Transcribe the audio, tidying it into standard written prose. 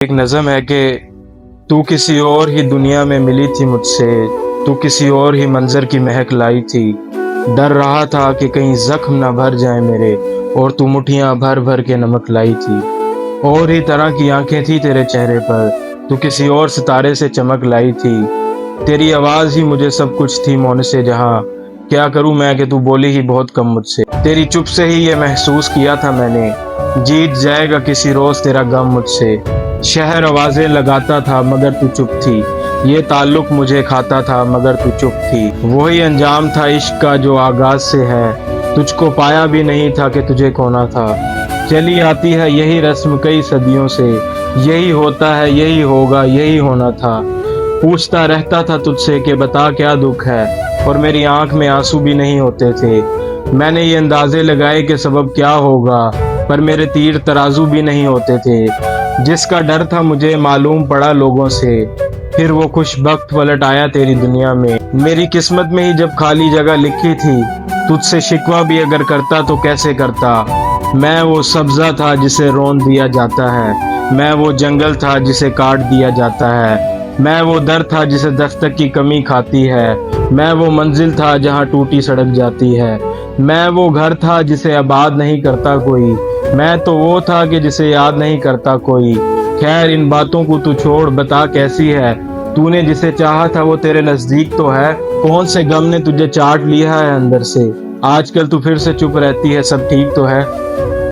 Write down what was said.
ایک نظم ہے کہ تو کسی اور ہی دنیا میں ملی تھی مجھ سے، تو کسی اور ہی منظر کی مہک لائی تھی۔ ڈر رہا تھا کہ کہیں زخم نہ بھر جائیں میرے، اور تو مٹھیاں بھر بھر کے نمک لائی تھی۔ اور ہی طرح کی آنکھیں تھی تیرے چہرے پر، تو کسی اور ستارے سے چمک لائی تھی۔ تیری آواز ہی مجھے سب کچھ تھی مونس جہاں، کیا کروں میں کہ تو بولی ہی بہت کم مجھ سے۔ تیری چپ سے ہی یہ محسوس کیا تھا میں نے، جیت جائے گا کسی روز تیرا غم مجھ سے۔ شہر آوازیں لگاتا تھا مگر تو چپ تھی، یہ تعلق مجھے کھاتا تھا مگر تو چپ تھی۔ وہی انجام تھا عشق کا جو آغاز سے ہے، تجھ کو پایا بھی نہیں تھا کہ تجھے کھونا تھا۔ چلی آتی ہے یہی رسم کئی صدیوں سے، یہی ہوتا ہے یہی ہوگا یہی ہونا تھا۔ پوچھتا رہتا تھا تجھ سے کہ بتا کیا دکھ ہے، اور میری آنکھ میں آنسو بھی نہیں ہوتے تھے۔ میں نے یہ اندازے لگائے کہ سبب کیا ہوگا، پر میرے تیر ترازو بھی نہیں ہوتے تھے۔ جس کا ڈر تھا مجھے معلوم پڑا لوگوں سے، پھر وہ خوش بخت پلٹ آیا تیری دنیا میں۔ میری قسمت میں ہی جب خالی جگہ لکھی تھی، تجھ سے شکوہ بھی اگر کرتا تو کیسے کرتا۔ میں وہ سبزہ تھا جسے رون دیا جاتا ہے، میں وہ جنگل تھا جسے کاٹ دیا جاتا ہے، میں وہ در تھا جسے دستک کی کمی کھاتی ہے، میں وہ منزل تھا جہاں ٹوٹی سڑک جاتی ہے، میں وہ گھر تھا جسے آباد نہیں کرتا کوئی، میں تو وہ تھا کہ جسے یاد نہیں کرتا کوئی۔ خیر ان باتوں کو تو چھوڑ، بتا کیسی ہے تو نے جسے چاہا تھا وہ تیرے نزدیک تو ہے؟ کون سے غم نے تجھے چاٹ لیا ہے اندر سے؟ آج کل تو پھر سے چپ رہتی ہے، سب ٹھیک تو ہے؟